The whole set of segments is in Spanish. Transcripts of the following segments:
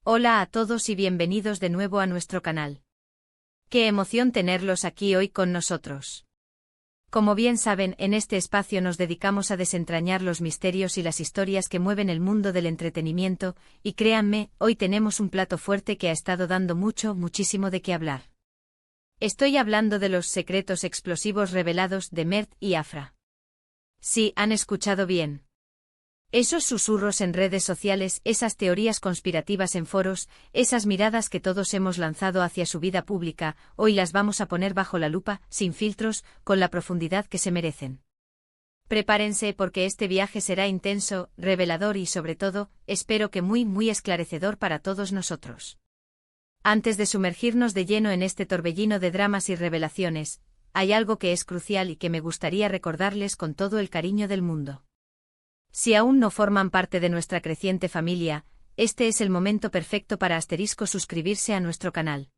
Hola a todos y bienvenidos de nuevo a nuestro canal. Qué emoción tenerlos aquí hoy con nosotros. Como bien saben, en este espacio nos dedicamos a desentrañar los misterios y las historias que mueven el mundo del entretenimiento, y créanme, hoy tenemos un plato fuerte que ha estado dando muchísimo de qué hablar. Estoy hablando de los secretos explosivos revelados de Mert y Afra. Sí, han escuchado bien. Esos susurros en redes sociales, esas teorías conspirativas en foros, esas miradas que todos hemos lanzado hacia su vida pública, hoy las vamos a poner bajo la lupa, sin filtros, con la profundidad que se merecen. Prepárense porque este viaje será intenso, revelador y sobre todo, espero que muy esclarecedor para todos nosotros. Antes de sumergirnos de lleno en este torbellino de dramas y revelaciones, hay algo que es crucial y que me gustaría recordarles con todo el cariño del mundo. Si aún no forman parte de nuestra creciente familia, este es el momento perfecto para suscribirse a nuestro canal.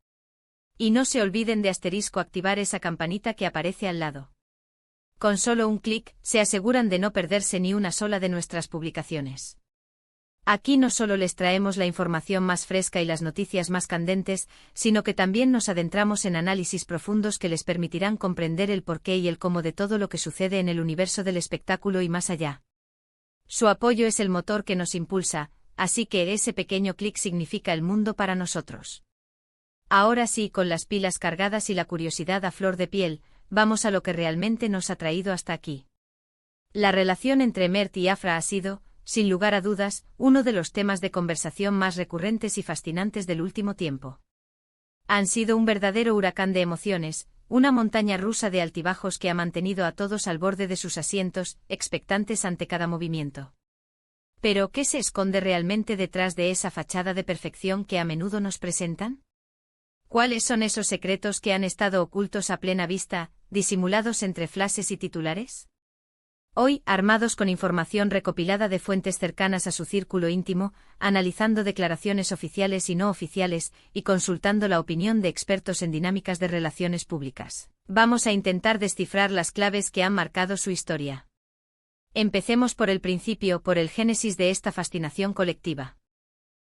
Y no se olviden de activar esa campanita que aparece al lado. Con solo un clic, se aseguran de no perderse ni una sola de nuestras publicaciones. Aquí no solo les traemos la información más fresca y las noticias más candentes, sino que también nos adentramos en análisis profundos que les permitirán comprender el porqué y el cómo de todo lo que sucede en el universo del espectáculo y más allá. Su apoyo es el motor que nos impulsa, así que ese pequeño clic significa el mundo para nosotros. Ahora sí, con las pilas cargadas y la curiosidad a flor de piel, vamos a lo que realmente nos ha traído hasta aquí. La relación entre Mert y Afra ha sido, sin lugar a dudas, uno de los temas de conversación más recurrentes y fascinantes del último tiempo. Han sido un verdadero huracán de emociones, una montaña rusa de altibajos que ha mantenido a todos al borde de sus asientos, expectantes ante cada movimiento. Pero, ¿qué se esconde realmente detrás de esa fachada de perfección que a menudo nos presentan? ¿Cuáles son esos secretos que han estado ocultos a plena vista, disimulados entre flashes y titulares? Hoy, armados con información recopilada de fuentes cercanas a su círculo íntimo, analizando declaraciones oficiales y no oficiales, y consultando la opinión de expertos en dinámicas de relaciones públicas, vamos a intentar descifrar las claves que han marcado su historia. Empecemos por el principio, por el génesis de esta fascinación colectiva.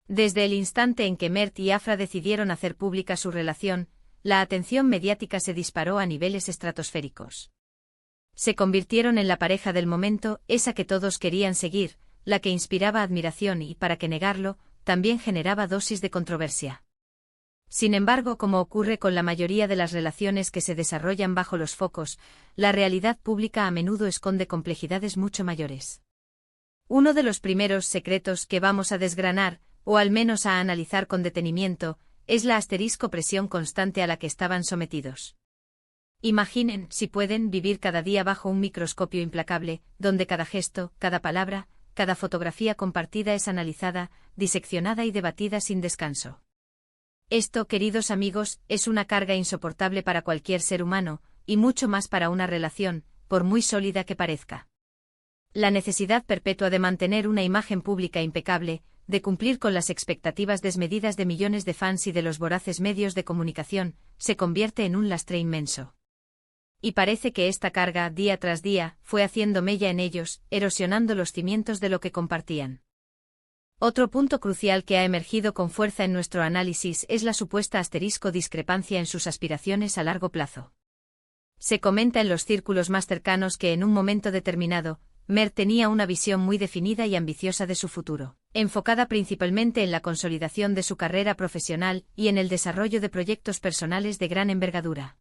Desde el instante en que Mert y Afra decidieron hacer pública su relación, la atención mediática se disparó a niveles estratosféricos. Se convirtieron en la pareja del momento, esa que todos querían seguir, la que inspiraba admiración y, para qué negarlo, también generaba dosis de controversia. Sin embargo, como ocurre con la mayoría de las relaciones que se desarrollan bajo los focos, la realidad pública a menudo esconde complejidades mucho mayores. Uno de los primeros secretos que vamos a desgranar, o al menos a analizar con detenimiento, es la presión constante a la que estaban sometidos. Imaginen, si pueden, vivir cada día bajo un microscopio implacable, donde cada gesto, cada palabra, cada fotografía compartida es analizada, diseccionada y debatida sin descanso. Esto, queridos amigos, es una carga insoportable para cualquier ser humano, y mucho más para una relación, por muy sólida que parezca. La necesidad perpetua de mantener una imagen pública impecable, de cumplir con las expectativas desmedidas de millones de fans y de los voraces medios de comunicación, se convierte en un lastre inmenso. Y parece que esta carga, día tras día, fue haciendo mella en ellos, erosionando los cimientos de lo que compartían. Otro punto crucial que ha emergido con fuerza en nuestro análisis es la supuesta discrepancia en sus aspiraciones a largo plazo. Se comenta en los círculos más cercanos que en un momento determinado, Mert tenía una visión muy definida y ambiciosa de su futuro, enfocada principalmente en la consolidación de su carrera profesional y en el desarrollo de proyectos personales de gran envergadura.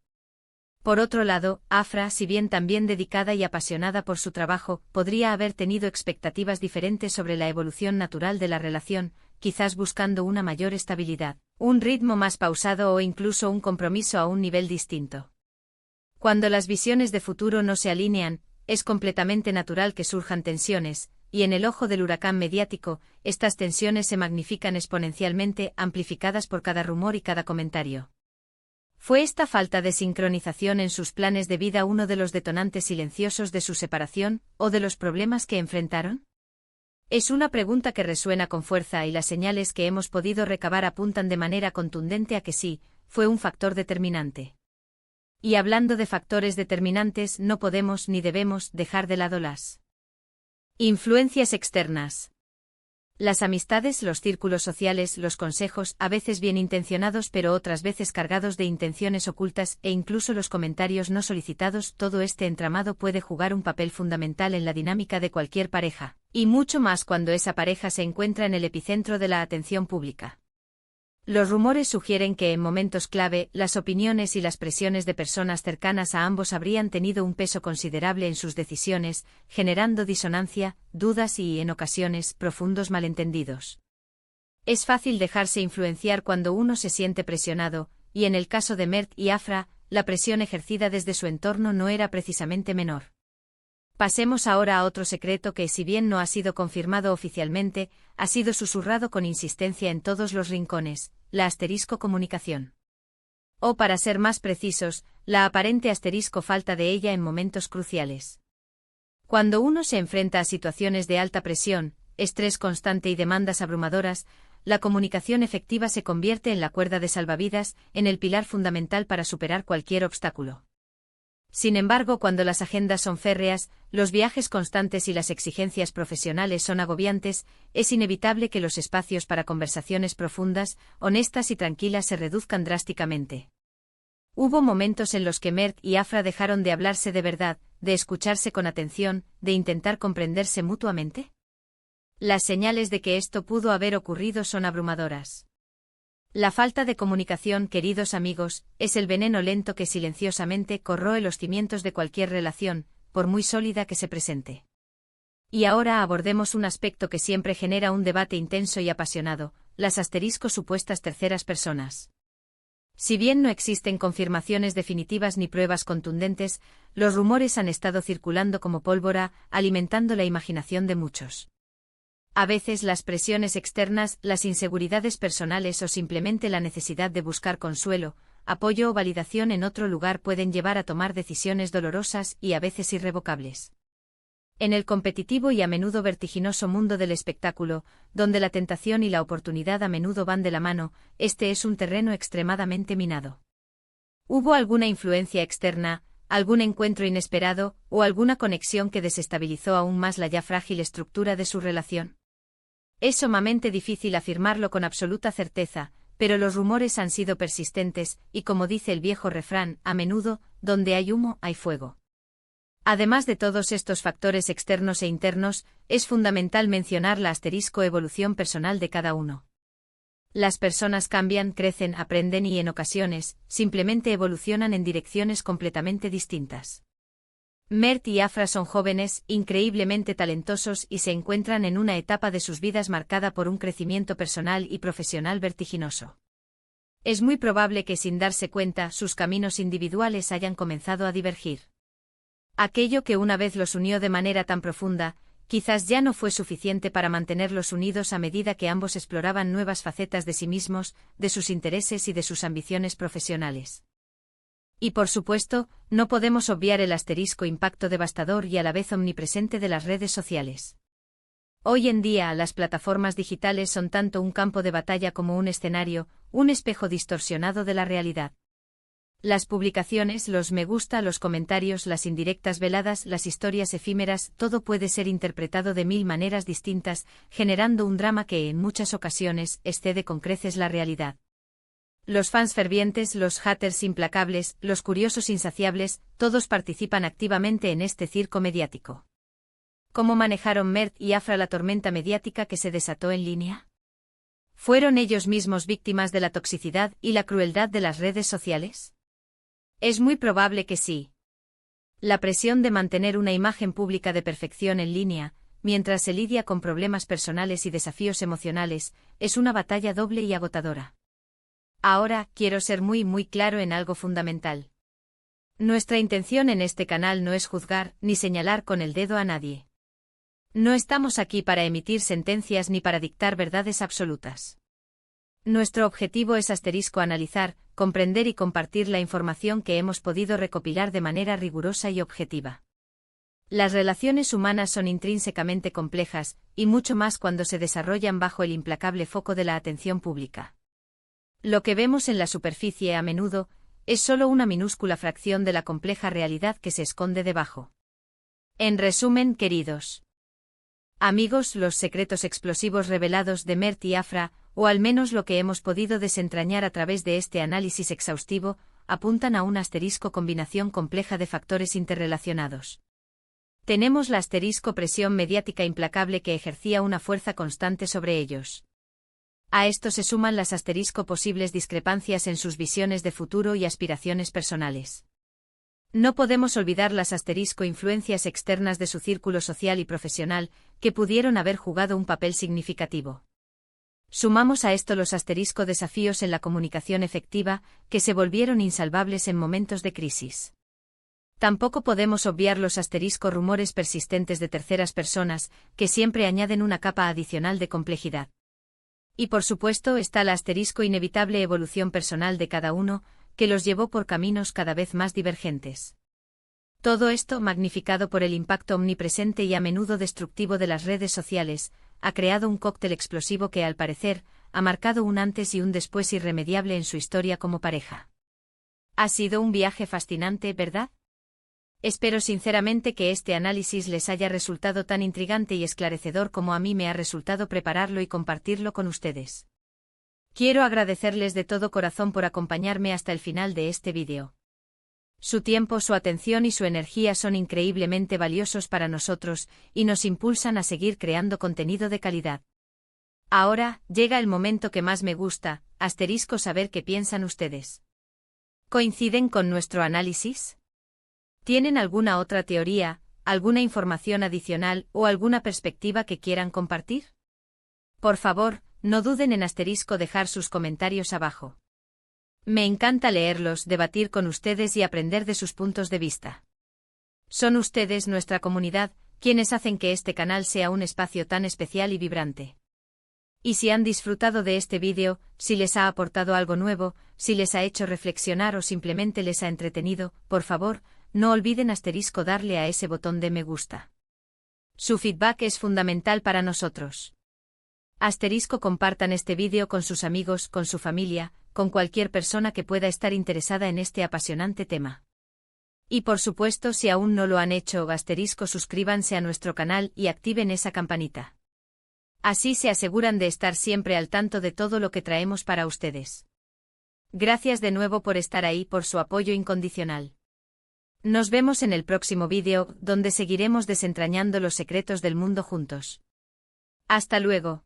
Por otro lado, Afra, si bien también dedicada y apasionada por su trabajo, podría haber tenido expectativas diferentes sobre la evolución natural de la relación, quizás buscando una mayor estabilidad, un ritmo más pausado o incluso un compromiso a un nivel distinto. Cuando las visiones de futuro no se alinean, es completamente natural que surjan tensiones, y en el ojo del huracán mediático, estas tensiones se magnifican exponencialmente, amplificadas por cada rumor y cada comentario. ¿Fue esta falta de sincronización en sus planes de vida uno de los detonantes silenciosos de su separación, o de los problemas que enfrentaron? Es una pregunta que resuena con fuerza y las señales que hemos podido recabar apuntan de manera contundente a que sí, fue un factor determinante. Y hablando de factores determinantes, no podemos ni debemos dejar de lado las influencias externas. Las amistades, los círculos sociales, los consejos, a veces bien intencionados pero otras veces cargados de intenciones ocultas, e incluso los comentarios no solicitados, todo este entramado puede jugar un papel fundamental en la dinámica de cualquier pareja, y mucho más cuando esa pareja se encuentra en el epicentro de la atención pública. Los rumores sugieren que en momentos clave, las opiniones y las presiones de personas cercanas a ambos habrían tenido un peso considerable en sus decisiones, generando disonancia, dudas y, en ocasiones, profundos malentendidos. Es fácil dejarse influenciar cuando uno se siente presionado, y en el caso de Mert y Afra, la presión ejercida desde su entorno no era precisamente menor. Pasemos ahora a otro secreto que, si bien no ha sido confirmado oficialmente, ha sido susurrado con insistencia en todos los rincones: la comunicación. O, para ser más precisos, la aparente falta de ella en momentos cruciales. Cuando uno se enfrenta a situaciones de alta presión, estrés constante y demandas abrumadoras, la comunicación efectiva se convierte en la cuerda de salvavidas, en el pilar fundamental para superar cualquier obstáculo. Sin embargo, cuando las agendas son férreas, los viajes constantes y las exigencias profesionales son agobiantes, es inevitable que los espacios para conversaciones profundas, honestas y tranquilas se reduzcan drásticamente. Hubo momentos en los que Mert y Afra dejaron de hablarse de verdad, de escucharse con atención, de intentar comprenderse mutuamente. Las señales de que esto pudo haber ocurrido son abrumadoras. La falta de comunicación, queridos amigos, es el veneno lento que silenciosamente corroe los cimientos de cualquier relación, por muy sólida que se presente. Y ahora abordemos un aspecto que siempre genera un debate intenso y apasionado: las supuestas terceras personas. Si bien no existen confirmaciones definitivas ni pruebas contundentes, los rumores han estado circulando como pólvora, alimentando la imaginación de muchos. A veces las presiones externas, las inseguridades personales o simplemente la necesidad de buscar consuelo, apoyo o validación en otro lugar pueden llevar a tomar decisiones dolorosas y a veces irrevocables. En el competitivo y a menudo vertiginoso mundo del espectáculo, donde la tentación y la oportunidad a menudo van de la mano, este es un terreno extremadamente minado. ¿Hubo alguna influencia externa, algún encuentro inesperado, o alguna conexión que desestabilizó aún más la ya frágil estructura de su relación? Es sumamente difícil afirmarlo con absoluta certeza, pero los rumores han sido persistentes, y como dice el viejo refrán, a menudo, donde hay humo, hay fuego. Además de todos estos factores externos e internos, es fundamental mencionar la evolución personal de cada uno. Las personas cambian, crecen, aprenden y en ocasiones, simplemente evolucionan en direcciones completamente distintas. Mert y Afra son jóvenes, increíblemente talentosos y se encuentran en una etapa de sus vidas marcada por un crecimiento personal y profesional vertiginoso. Es muy probable que sin darse cuenta sus caminos individuales hayan comenzado a divergir. Aquello que una vez los unió de manera tan profunda, quizás ya no fue suficiente para mantenerlos unidos a medida que ambos exploraban nuevas facetas de sí mismos, de sus intereses y de sus ambiciones profesionales. Y por supuesto, no podemos obviar el impacto devastador y a la vez omnipresente de las redes sociales. Hoy en día, las plataformas digitales son tanto un campo de batalla como un escenario, un espejo distorsionado de la realidad. Las publicaciones, los me gusta, los comentarios, las indirectas veladas, las historias efímeras, todo puede ser interpretado de mil maneras distintas, generando un drama que en muchas ocasiones excede con creces la realidad. Los fans fervientes, los haters implacables, los curiosos insaciables, todos participan activamente en este circo mediático. ¿Cómo manejaron Mert y Afra la tormenta mediática que se desató en línea? ¿Fueron ellos mismos víctimas de la toxicidad y la crueldad de las redes sociales? Es muy probable que sí. La presión de mantener una imagen pública de perfección en línea, mientras se lidia con problemas personales y desafíos emocionales, es una batalla doble y agotadora. Ahora, quiero ser muy claro en algo fundamental. Nuestra intención en este canal no es juzgar ni señalar con el dedo a nadie. No estamos aquí para emitir sentencias ni para dictar verdades absolutas. Nuestro objetivo es analizar, comprender y compartir la información que hemos podido recopilar de manera rigurosa y objetiva. Las relaciones humanas son intrínsecamente complejas, y mucho más cuando se desarrollan bajo el implacable foco de la atención pública. Lo que vemos en la superficie a menudo es solo una minúscula fracción de la compleja realidad que se esconde debajo. En resumen, queridos Amigos, los secretos explosivos revelados de Mert y Afra, o al menos lo que hemos podido desentrañar a través de este análisis exhaustivo, apuntan a una asterisco combinación compleja de factores interrelacionados. Tenemos la asterisco presión mediática implacable que ejercía una fuerza constante sobre ellos. A esto se suman las asterisco posibles discrepancias en sus visiones de futuro y aspiraciones personales. No podemos olvidar las asterisco influencias externas de su círculo social y profesional, que pudieron haber jugado un papel significativo. Sumamos a esto los asterisco desafíos en la comunicación efectiva, que se volvieron insalvables en momentos de crisis. Tampoco podemos obviar los asterisco rumores persistentes de terceras personas, que siempre añaden una capa adicional de complejidad. Y por supuesto está la asterisco inevitable evolución personal de cada uno, que los llevó por caminos cada vez más divergentes. Todo esto, magnificado por el impacto omnipresente y a menudo destructivo de las redes sociales, ha creado un cóctel explosivo que, al parecer, ha marcado un antes y un después irremediable en su historia como pareja. Ha sido un viaje fascinante, ¿verdad? Espero sinceramente que este análisis les haya resultado tan intrigante y esclarecedor como a mí me ha resultado prepararlo y compartirlo con ustedes. Quiero agradecerles de todo corazón por acompañarme hasta el final de este vídeo. Su tiempo, su atención y su energía son increíblemente valiosos para nosotros y nos impulsan a seguir creando contenido de calidad. Ahora, llega el momento que más me gusta, asterisco saber qué piensan ustedes. ¿Coinciden con nuestro análisis? ¿Tienen alguna otra teoría, alguna información adicional o alguna perspectiva que quieran compartir? Por favor, no duden en asterisco dejar sus comentarios abajo. Me encanta leerlos, debatir con ustedes y aprender de sus puntos de vista. Son ustedes, nuestra comunidad, quienes hacen que este canal sea un espacio tan especial y vibrante. Y si han disfrutado de este vídeo, si les ha aportado algo nuevo, si les ha hecho reflexionar o simplemente les ha entretenido, por favor, no olviden asterisco darle a ese botón de me gusta. Su feedback es fundamental para nosotros. Asterisco compartan este vídeo con sus amigos, con su familia, con cualquier persona que pueda estar interesada en este apasionante tema. Y por supuesto, si aún no lo han hecho, asterisco suscríbanse a nuestro canal y activen esa campanita. Así se aseguran de estar siempre al tanto de todo lo que traemos para ustedes. Gracias de nuevo por estar ahí, por su apoyo incondicional. Nos vemos en el próximo vídeo, donde seguiremos desentrañando los secretos del mundo juntos. Hasta luego.